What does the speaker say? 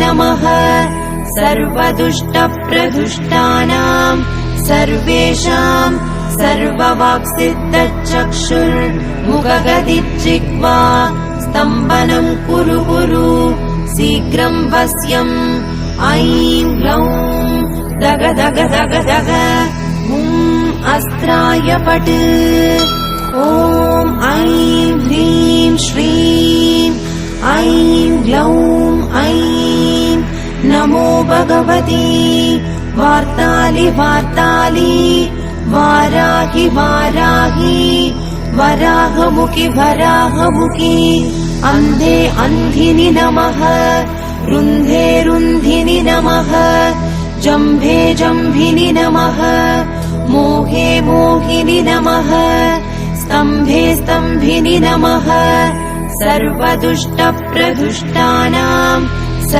नमः सर्वदुष्टप्रदुष्टानाम् सर्वेषाम् सर्ववाक्सिद्धचक्षुर्मुखगदिज्जिह्वा स्तम्भनम् कुरु कुरु शीघ्रम् वश्यम् ऐं ग्लौं दग दग दग दग अस्त्राय पट् ॐ ऐं ह्रीं श्रीं ऐं ग्लौं ऐं नमो भगवती वार्तालि वार्तालि वाराहि वाराहि वराहमुखि वराहमुखि अन्धे अन्धिनि नमः रुन्धे रुन्धिनि नमः जम्भे जम्भिनि नमः मोहे मोहिनि नमः स्तम्भे स्तम्भिनि नमः सर्वदुष्टप्रदुष्टानाम्